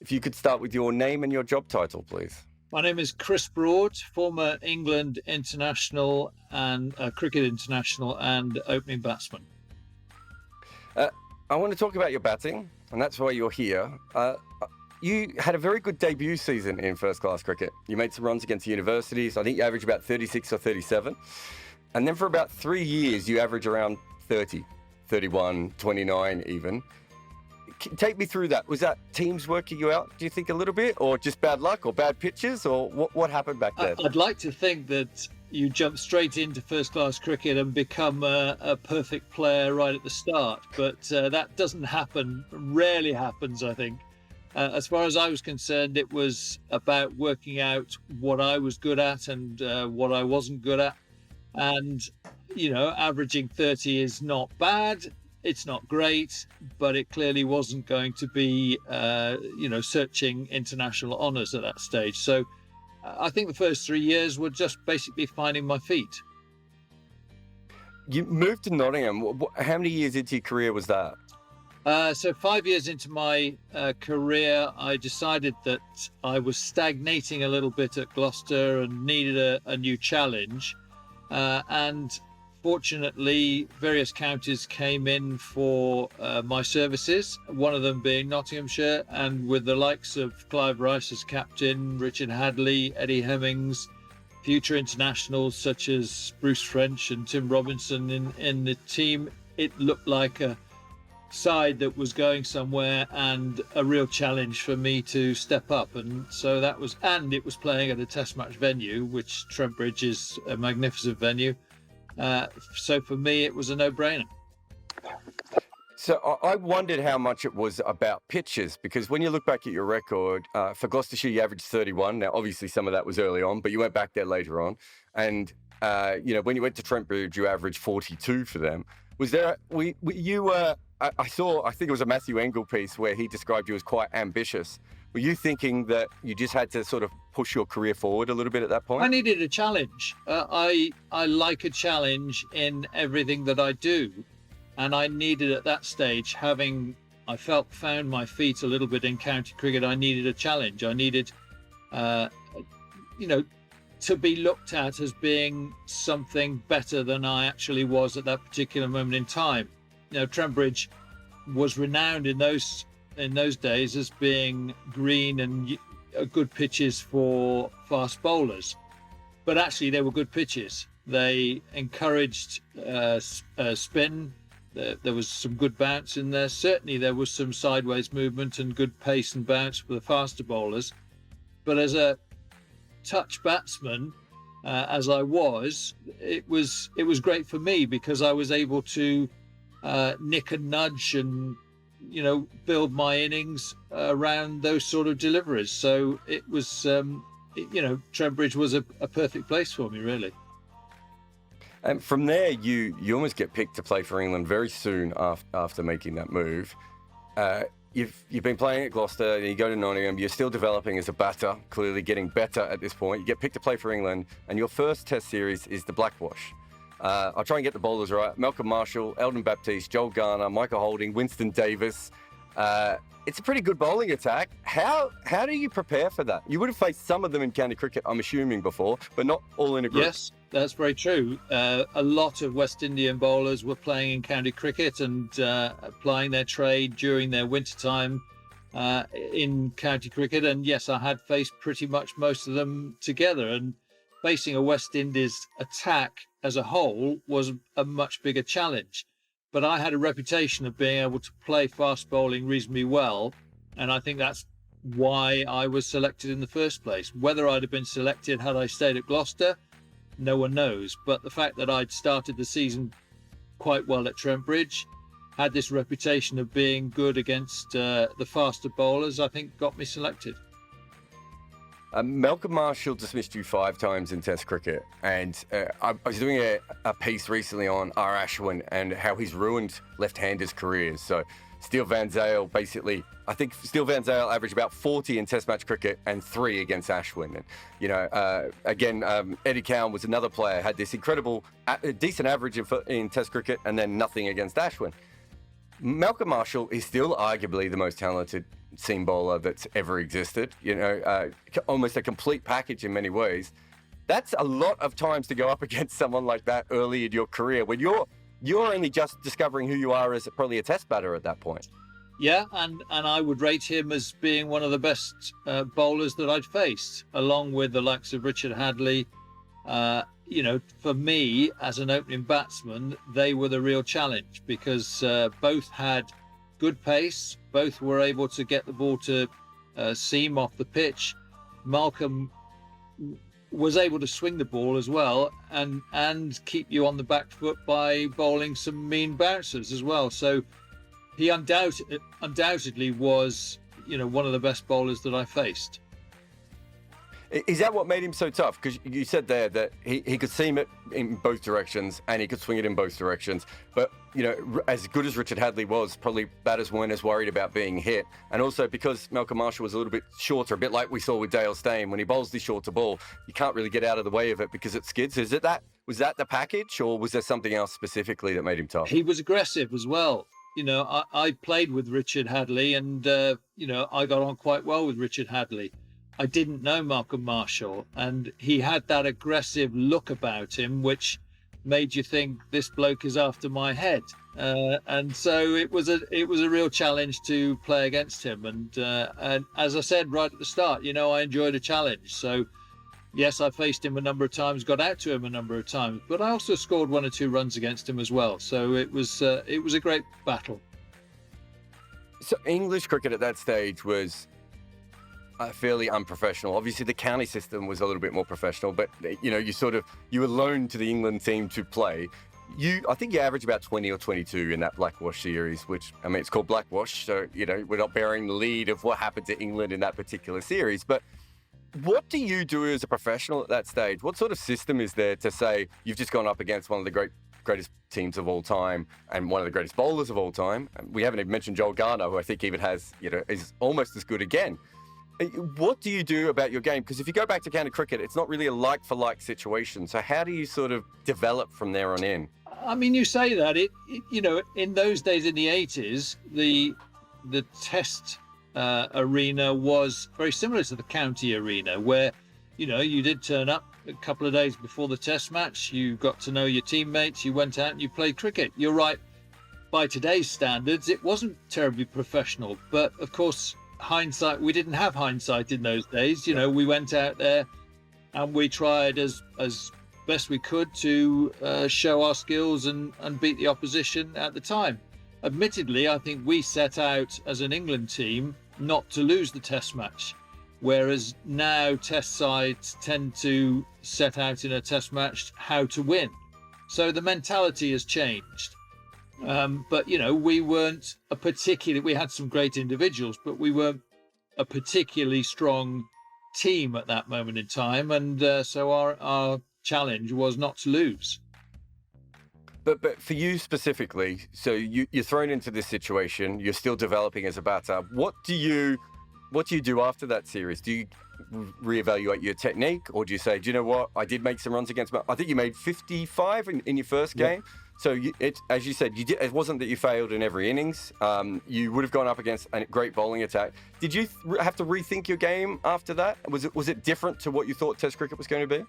If you could start with your name and your job title, please. My name is Chris Broad, former England international and cricket international and opening batsman. I want to talk about your batting, and that's why you're here. You had a very good debut season in first-class cricket. You made some runs against the universities. I think you averaged about 36 or 37. And then for about 3 years, you averaged around 30, 31, 29 even. Take me through that. Was that teams working you out, do you think, a little bit? Or just bad luck or bad pitches? Or what happened back then? I'd like to think that you jump straight into first-class cricket and become a perfect player right at the start. But that doesn't happen, rarely happens, I think. As far as I was concerned, it was about working out what I was good at and what I wasn't good at. And, averaging 30 is not bad. It's not great, but it clearly wasn't going to be, searching international honours at that stage. So I think the first 3 years were just basically finding my feet. You moved to Nottingham. How many years into your career was that? So 5 years into my career, I decided that I was stagnating a little bit at Gloucester and needed a new challenge. And fortunately, various counties came in for my services, one of them being Nottinghamshire, and with the likes of Clive Rice as captain, Richard Hadley, Eddie Hemmings, future internationals such as Bruce French and Tim Robinson in the team, it looked like a side that was going somewhere and a real challenge for me to step up. And so it was playing at a test match venue, which Trent Bridge is a magnificent venue. So for me, it was a no-brainer. So I wondered how much it was about pitches, because when you look back at your record, for Gloucestershire, you averaged 31. Now, obviously, some of that was early on, but you went back there later on. And, when you went to Trent Bridge, you averaged 42 for them. Was there, I think it was a Matthew Engel piece where he described you as quite ambitious. Were you thinking that you just had to sort of push your career forward a little bit at that point? I needed a challenge. I like a challenge in everything that I do. And I needed at that stage, found my feet a little bit in county cricket, I needed a challenge. I needed, to be looked at as being something better than I actually was at that particular moment in time. Trent Bridge was renowned in those days as being green and good pitches for fast bowlers, but actually they were good pitches. They encouraged spin. There was some good bounce in there. Certainly there was some sideways movement and good pace and bounce for the faster bowlers. But as a touch batsman, as I was, it was great for me because I was able to nick and nudge and build my innings around those sort of deliveries. So it was Trent Bridge was a perfect place for me, really. And from there, you almost get picked to play for England very soon after making that move. You've been playing at Gloucester, and you go to Nottingham, you're still developing as a batter, clearly getting better at this point. You get picked to play for England, and your first test series is the Blackwash. I'll try and get the bowlers right. Malcolm Marshall, Eldon Baptiste, Joel Garner, Michael Holding, Winston Davis. It's a pretty good bowling attack. How do you prepare for that? You would have faced some of them in county cricket, I'm assuming, before, but not all in a group. Yes, that's very true. A lot of West Indian bowlers were playing in county cricket and applying their trade during their winter time in county cricket. And yes, I had faced pretty much most of them together. And facing a West Indies attack as a whole was a much bigger challenge. But I had a reputation of being able to play fast bowling reasonably well. And I think that's why I was selected in the first place. Whether I'd have been selected had I stayed at Gloucester, no one knows. But the fact that I'd started the season quite well at Trent Bridge, had this reputation of being good against the faster bowlers, I think got me selected. Malcolm Marshall dismissed you 5 times in Test cricket, and I was doing a piece recently on R. Ashwin and how he's ruined left-handers' careers. So Steele Van Zyl I think Steele Van Zyl averaged about 40 in Test match cricket and 3 against Ashwin. And Eddie Cowan was another player, had this incredible, decent average in Test cricket and then nothing against Ashwin. Malcolm Marshall is still arguably the most talented seam bowler that's ever existed. Almost a complete package in many ways. That's a lot of times to go up against someone like that early in your career when you're only just discovering who you are as probably a test batter at that point. Yeah, and I would rate him as being one of the best bowlers that I'd faced, along with the likes of Richard Hadley. For me, as an opening batsman, they were the real challenge because both had good pace, both were able to get the ball to seam off the pitch. Malcolm was able to swing the ball as well and keep you on the back foot by bowling some mean bouncers as well. So he undoubtedly was, one of the best bowlers that I faced. Is that what made him so tough? Because you said there that he could seam it in both directions and he could swing it in both directions. But, as good as Richard Hadley was, probably batters weren't as worried about being hit. And also because Malcolm Marshall was a little bit shorter, a bit like we saw with Dale Steyn, when he bowls the shorter ball, you can't really get out of the way of it because it skids. Was that the package, or was there something else specifically that made him tough? He was aggressive as well. I played with Richard Hadley and, I got on quite well with Richard Hadley. I didn't know Malcolm Marshall, and he had that aggressive look about him, which made you think this bloke is after my head. And so it was a real challenge to play against him. And as I said right at the start, I enjoyed a challenge. So yes, I faced him a number of times, got out to him a number of times, but I also scored 1 or 2 runs against him as well. So it was a great battle. So English cricket at that stage was fairly unprofessional. Obviously, the county system was a little bit more professional, but you were loaned to the England team to play. I think you averaged about 20 or 22 in that Blackwash series, which, it's called Blackwash, so, we're not bearing the lead of what happened to England in that particular series. But what do you do as a professional at that stage? What sort of system is there to say you've just gone up against one of the greatest teams of all time and one of the greatest bowlers of all time? We haven't even mentioned Joel Garner, who I think even has, is almost as good again. What do you do about your game? Because if you go back to county cricket, it's not really a like-for-like situation. So how do you sort of develop from there on in? You say that. In those days in the 80s, the test arena was very similar to the county arena, where, you did turn up a couple of days before the test match, you got to know your teammates, you went out and you played cricket. You're right, by today's standards, it wasn't terribly professional, but of course, hindsight, we didn't have hindsight in those days. We went out there and we tried as best we could to show our skills and beat the opposition at the time. Admittedly, I think we set out as an England team not to lose the test match, whereas now test sides tend to set out in a test match how to win. So the mentality has changed. But we weren't we had some great individuals, but we weren't a particularly strong team at that moment in time. And so our challenge was not to lose. But for you specifically, so you're thrown into this situation, you're still developing as a batter. What do you do after that series? Do you reevaluate your technique, or do you say, do you know what, I did make some runs against, I think you made 55 in your first game. Yeah. So as you said, it wasn't that you failed in every innings. You would have gone up against a great bowling attack. Did you have to rethink your game after that? Was it different to what you thought Test cricket was going to be?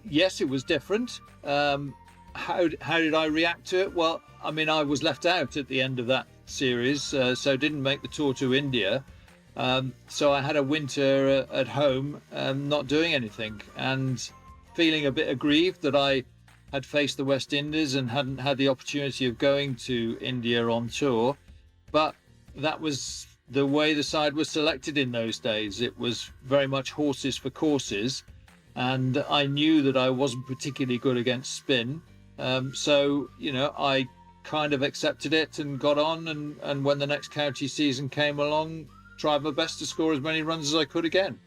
Yes, it was different. How did I react to it? Well, I was left out at the end of that series, so didn't make the tour to India. So I had a winter at home, not doing anything, and feeling a bit aggrieved that I had faced the West Indies and hadn't had the opportunity of going to India on tour. But that was the way the side was selected in those days. It was very much horses for courses, and I knew that I wasn't particularly good against spin. So I kind of accepted it and got on, and when the next county season came along, tried my best to score as many runs as I could again.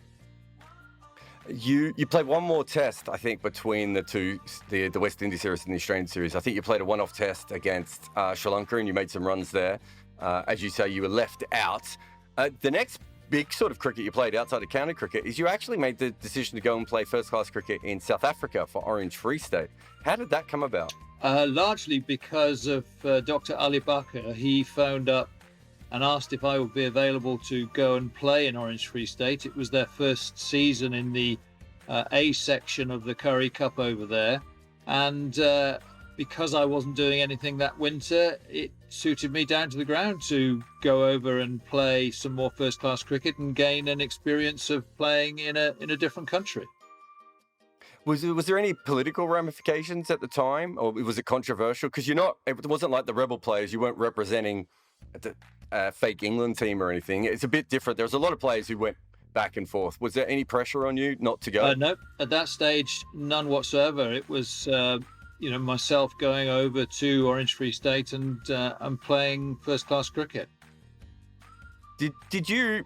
You played one more test, I think, between the two, the West Indies series and the Australian series. I think you played a one-off test against Sri Lanka and you made some runs there. As you say, you were left out. The next big sort of cricket you played outside of county cricket is you actually made the decision to go and play first-class cricket in South Africa for Orange Free State. How did that come about? Largely because of Dr. Ali Bakr. He phoned up and asked if I would be available to go and play in Orange Free State. It was their first season in the A section of the Currie Cup over there, and because I wasn't doing anything that winter, it suited me down to the ground to go over and play some more first-class cricket and gain an experience of playing in a different country. Was there any political ramifications at the time, or was it controversial? Because it wasn't like the rebel players. You weren't representing the fake England team or anything. It's a bit different. There was a lot of players who went back and forth. Was there any pressure on you not to go? No, at that stage, none whatsoever. It was, myself going over to Orange Free State and playing first-class cricket. Did you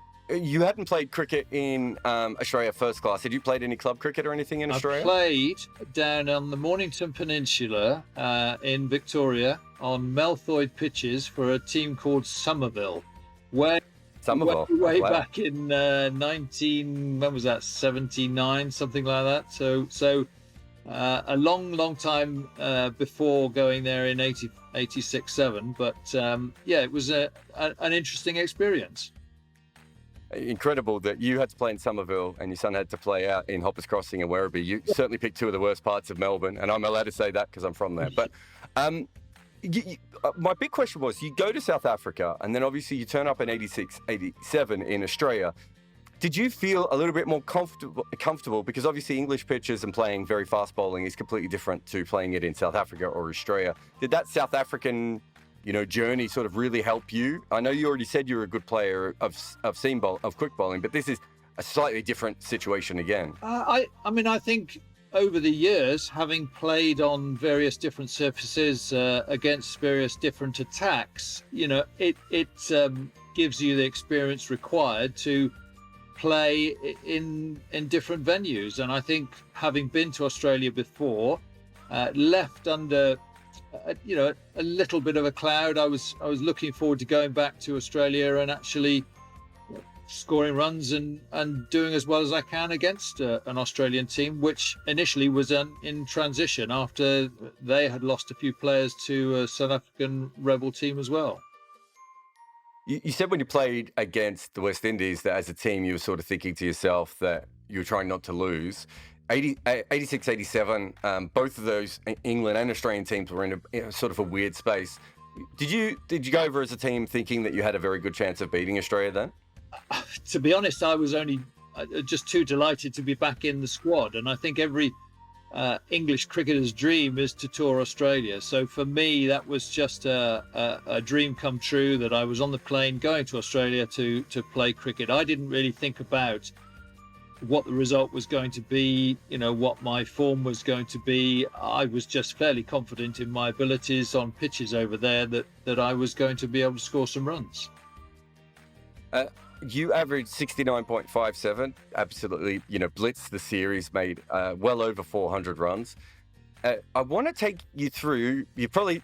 hadn't played cricket in Australia first class? Had you played any club cricket or anything in Australia? I played down on the Mornington Peninsula in Victoria on Melthoid pitches for a team called Somerville. Way Wow. back in 79, something like that. So a long time before going there in 86-7. But it was an interesting experience. Incredible that you had to play in Somerville and your son had to play out in Hoppers Crossing and Werribee. You certainly picked two of the worst parts of Melbourne, and I'm allowed to say that because I'm from there. But my big question was, you go to South Africa and then obviously you turn up in 86, 87 in Australia. Did you feel a little bit more comfortable? Because obviously English pitches and playing very fast bowling is completely different to playing it in South Africa or Australia. Did that South African journey sort of really help you? I know you already said you're a good player of quick bowling, but this is a slightly different situation again. I think over the years, having played on various different surfaces against various different attacks, it gives you the experience required to play in different venues. And I think having been to Australia before, left under a little bit of a cloud. I was looking forward to going back to Australia and actually scoring runs and doing as well as I can against an Australian team, which initially was in transition after they had lost a few players to a South African rebel team as well. You said when you played against the West Indies that as a team you were sort of thinking to yourself that you were trying not to lose. 86, 87, both of those England and Australian teams were in a sort of a weird space. Did you go over as a team thinking that you had a very good chance of beating Australia then? To be honest, I was only just too delighted to be back in the squad. And I think every English cricketer's dream is to tour Australia. So for me, that was just a dream come true that I was on the plane going to Australia to play cricket. I didn't really think about what the result was going to be, what my form was going to be. I was just fairly confident in my abilities on pitches over there that I was going to be able to score some runs. You averaged 69.57, absolutely, blitzed the series, made well over 400 runs. I want to take you through, you probably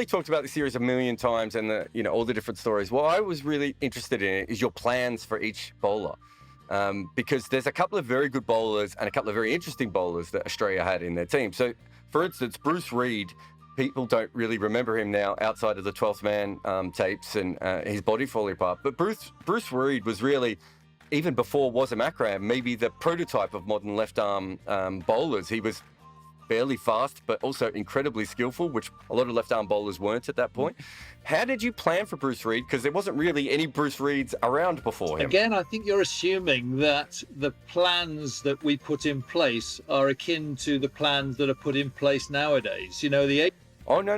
talked about the series a million times and all the different stories. What I was really interested in is your plans for each bowler. Because there's a couple of very good bowlers and a couple of very interesting bowlers that Australia had in their team. So, for instance, Bruce Reid, people don't really remember him now outside of the 12th man tapes and his body falling apart. But Bruce Reid was really, even before Wassim Akram, maybe the prototype of modern left-arm bowlers. He was fairly fast, but also incredibly skillful, which a lot of left-arm bowlers weren't at that point. How did you plan for Bruce Reid? Because there wasn't really any Bruce Reids around before him. Again, I think you're assuming that the plans that we put in place are akin to the plans that are put in place nowadays. Oh, no.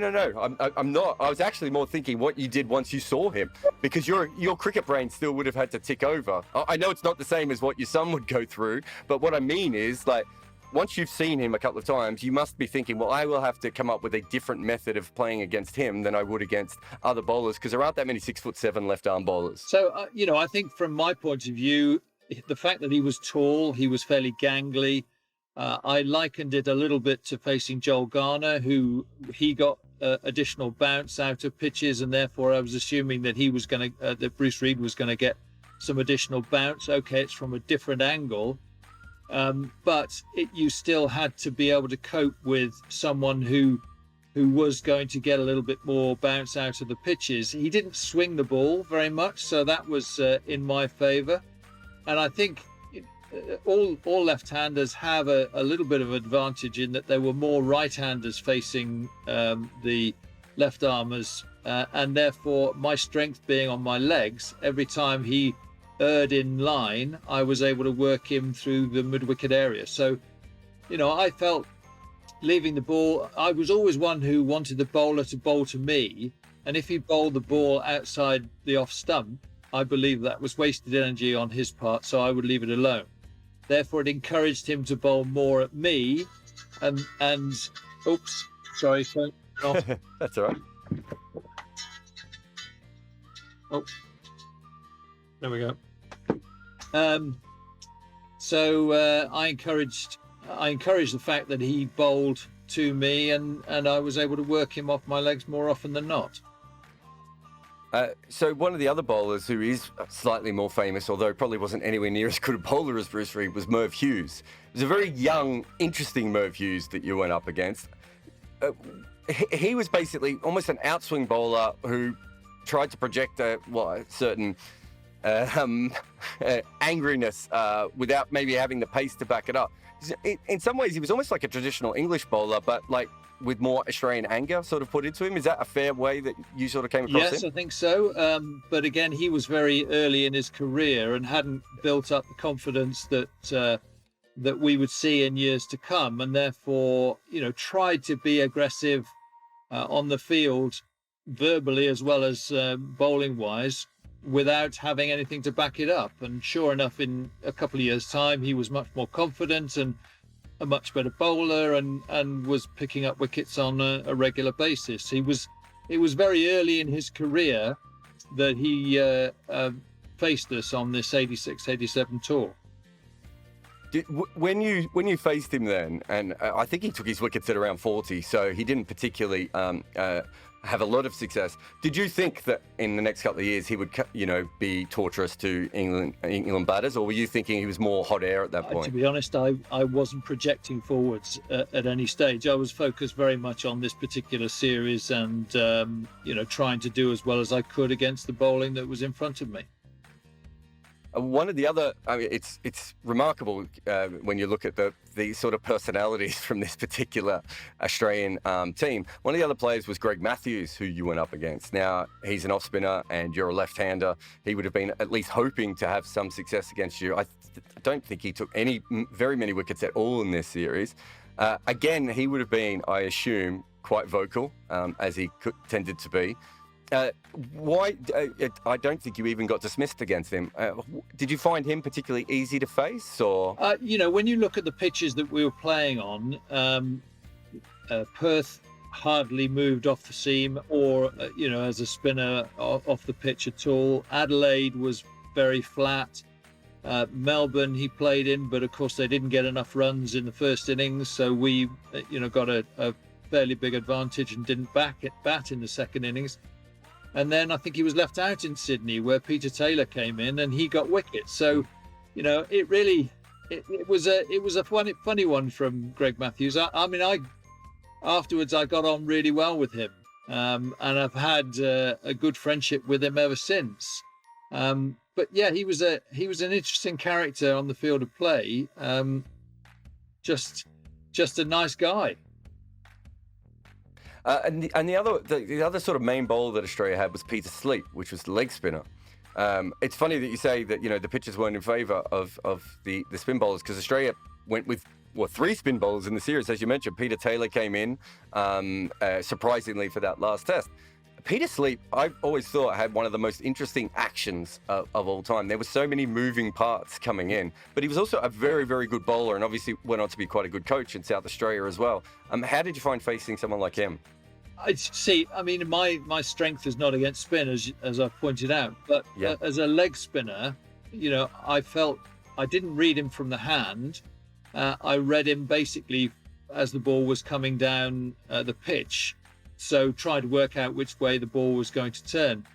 I'm not. I was actually more thinking what you did once you saw him, because your cricket brain still would have had to tick over. I know it's not the same as what your son would go through, but what I mean is, once you've seen him a couple of times, you must be thinking, well, I will have to come up with a different method of playing against him than I would against other bowlers, because there aren't that many 6'7" left-arm bowlers. So, I think from my point of view, the fact that he was tall, he was fairly gangly. I likened it a little bit to facing Joel Garner, who he got additional bounce out of pitches, and therefore I was assuming that that Bruce Reid was going to get some additional bounce. Okay, it's from a different angle. But you still had to be able to cope with someone who who was going to get a little bit more bounce out of the pitches. He didn't swing the ball very much, so that was in my favour. And I think all left-handers have a little bit of advantage in that there were more right-handers facing the left armers, and therefore my strength being on my legs, every time he erred in line, I was able to work him through the mid-wicket area. So, I felt leaving the ball, I was always one who wanted the bowler to bowl to me, and if he bowled the ball outside the off stump, I believe that was wasted energy on his part, so I would leave it alone. Therefore, it encouraged him to bowl more at me, and oops, sorry, phone off. That's all right. Oh, there we go. So I encouraged the fact that he bowled to me, and I was able to work him off my legs more often than not. So one of the other bowlers who is slightly more famous, although probably wasn't anywhere near as good a bowler as Bruce Reid, was Merv Hughes. It was a very young, interesting Merv Hughes that you went up against. He was basically almost an outswing bowler who tried to project a certain angriness without maybe having the pace to back it up. In some ways, he was almost like a traditional English bowler, but like with more Australian anger sort of put into him. Is that a fair way that you sort of came across him? Yes, I think so. But again, he was very early in his career and hadn't built up the confidence that we would see in years to come, and therefore, tried to be aggressive on the field, verbally as well as bowling wise, without having anything to back it up. And sure enough, in a couple of years' time, he was much more confident and a much better bowler, and was picking up wickets on a regular basis. It was very early in his career that he faced us on this 86-87 tour. When you faced him then, and I think he took his wickets at around 40, so he didn't particularly have a lot of success. Did you think that in the next couple of years he would, be torturous to England batters, or were you thinking he was more hot air at that point? To be honest, I wasn't projecting forwards at any stage. I was focused very much on this particular series and, trying to do as well as I could against the bowling that was in front of me. One of the other, it's remarkable when you look at the sort of personalities from this particular Australian team. One of the other players was Greg Matthews, who you went up against. Now, he's an off spinner and you're a left-hander. He would have been at least hoping to have some success against you. I don't think he took very many wickets at all in this series. Again, he would have been, I assume, quite vocal, as he tended to be. Why? I don't think you even got dismissed against him. Did you find him particularly easy to face, or? When you look at the pitches that we were playing on, Perth hardly moved off the seam, or as a spinner off the pitch at all. Adelaide was very flat. Melbourne he played in, but of course they didn't get enough runs in the first innings, so we, got a fairly big advantage and didn't bat in the second innings. And then I think he was left out in Sydney, where Peter Taylor came in and he got wickets. So, it was a funny one from Greg Matthews. Afterwards I got on really well with him, and I've had a good friendship with him ever since. But yeah, he was an interesting character on the field of play. Just a nice guy. And the other sort of main bowler that Australia had was Peter Sleep, which was the leg spinner. It's funny that you say that the pitches weren't in favour of the spin bowlers, because Australia went with three spin bowlers in the series, as you mentioned. Peter Taylor came in surprisingly for that last test. Peter Sleep, I've always thought, had one of the most interesting actions of all time. There were so many moving parts coming in, but he was also a very, very good bowler, and obviously went on to be quite a good coach in South Australia as well. How did you find facing someone like him? My strength is not against spin, as I've pointed out, but as a leg spinner, I felt I didn't read him from the hand. I read him basically as the ball was coming down the pitch, so tried to work out which way the ball was going to turn.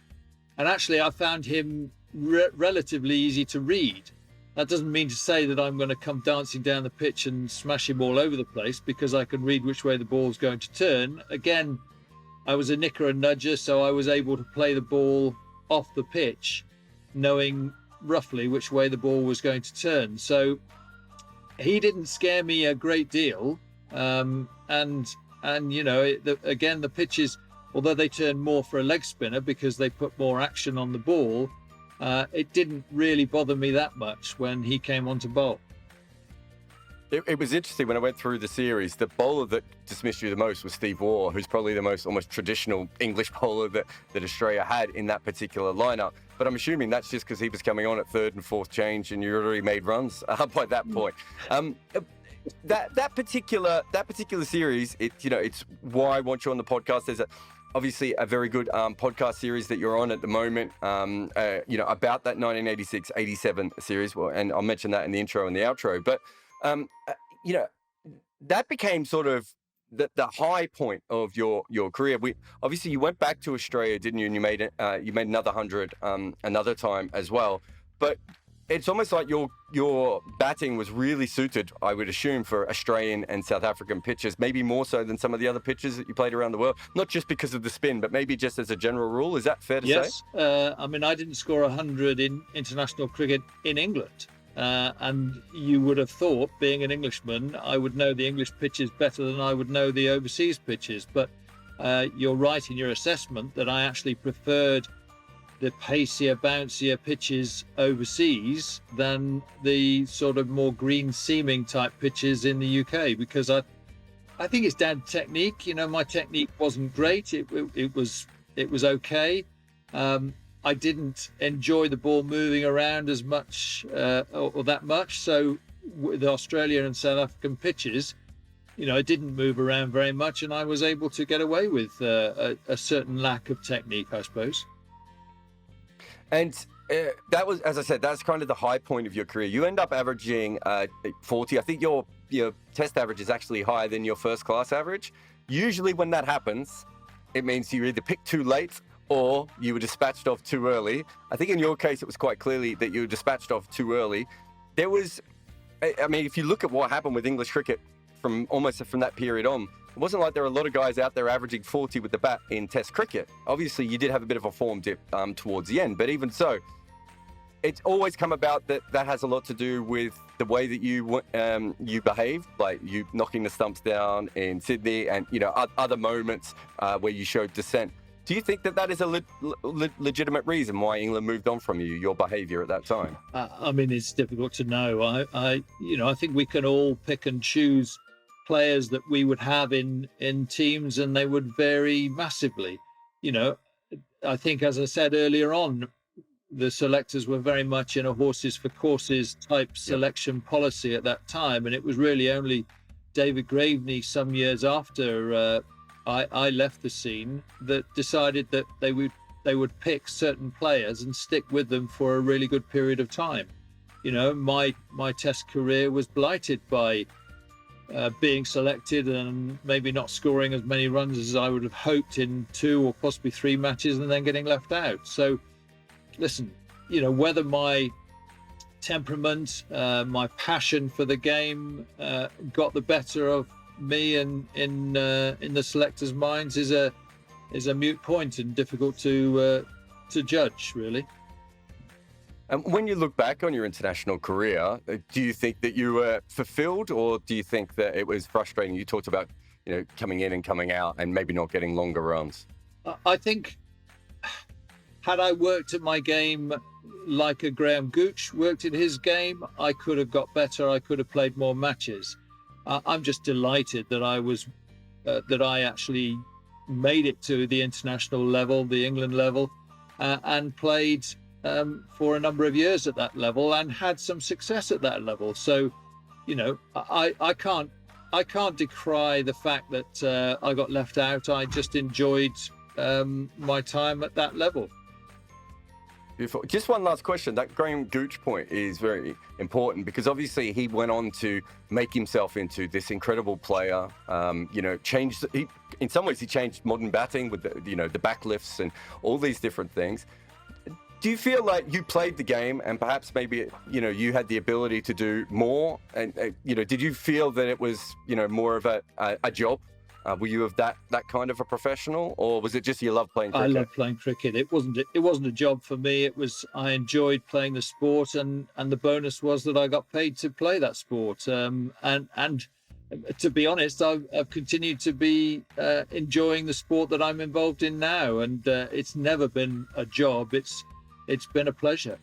And actually, I found him relatively easy to read. That doesn't mean to say that I'm going to come dancing down the pitch and smash him all over the place, because I can read which way the ball's going to turn. Again, I was a nicker and nudger, so I was able to play the ball off the pitch, knowing roughly which way the ball was going to turn. So he didn't scare me a great deal. And you know, again, the pitches, although they turn more for a leg spinner because they put more action on the ball, it didn't really bother me that much when he came on to bowl. It was interesting when I went through the series. The bowler that dismissed you the most was Steve Waugh, who's probably the most almost traditional English bowler that Australia had in that particular lineup. But I'm assuming that's just because he was coming on at third and fourth change, and you already made runs by that point. That particular series, it's why I want you on the podcast. There's obviously a very good podcast series that you're on at the moment, about that 1986-87 series. Well, and I'll mention that in the intro and the outro. But that became sort of the high point of your career. You went back to Australia, didn't you? And you made another 100 another time as well. But it's almost like your batting was really suited, I would assume, for Australian and South African pitches, maybe more so than some of the other pitches that you played around the world. Not just because of the spin, but maybe just as a general rule. Is that fair to say? Yes. I didn't score 100 in international cricket in England. And you would have thought, being an Englishman, I would know the English pitches better than I would know the overseas pitches. But you're right in your assessment that I actually preferred the pacier, bouncier pitches overseas than the sort of more green seaming type pitches in the UK, because I think it's down to technique. My technique wasn't great. It was okay. I didn't enjoy the ball moving around as much or that much. So with the Australian and South African pitches, it didn't move around very much, and I was able to get away with a certain lack of technique, I suppose. And that was, as I said, that's kind of the high point of your career. You end up averaging 40. I think your test average is actually higher than your first class average. Usually when that happens, it means you either pick too late or you were dispatched off too early. I think in your case, it was quite clearly that you were dispatched off too early. There was, if you look at what happened with English cricket from that period on, it wasn't like there were a lot of guys out there averaging 40 with the bat in Test cricket. Obviously, you did have a bit of a form dip towards the end, but even so, it's always come about that has a lot to do with the way that you behaved, like you knocking the stumps down in Sydney, and other moments where you showed dissent. Do you think that is a legitimate reason why England moved on from you, your behaviour at that time? It's difficult to know. I think we can all pick and choose players that we would have in teams, and they would vary massively. I think, as I said earlier on, the selectors were very much in a horses for courses type selection policy at that time, and it was really only David Graveney some years after I left the scene that decided that they would pick certain players and stick with them for a really good period of time. My Test career was blighted by being selected and maybe not scoring as many runs as I would have hoped in 2 or possibly 3 matches, and then getting left out. So listen, whether my temperament, my passion for the game got the better of me and in the selectors' minds is a moot point and difficult to judge, really. And when you look back on your international career, do you think that you were fulfilled, or do you think that it was frustrating? You talked about coming in and coming out and maybe not getting longer runs. I think had I worked at my game like a Graham Gooch worked at his game, I could have got better. I could have played more matches. I'm just delighted that I actually made it to the international level, the England level, and played for a number of years at that level and had some success at that level. So, I can't decry the fact that I got left out. I just enjoyed my time at that level. Beautiful. Just one last question. That Graham Gooch point is very important because obviously he went on to make himself into this incredible player. In some ways he changed modern batting with the backlifts and all these different things. Do you feel like you played the game and perhaps maybe, you had the ability to do more? And, did you feel that it was, more of a job? Were you of that kind of a professional, or was it just you love playing cricket? I love playing cricket. It wasn't a job for me. I enjoyed playing the sport, and the bonus was that I got paid to play that sport. And to be honest, I've continued to be enjoying the sport that I'm involved in now, and it's never been a job. It's been a pleasure.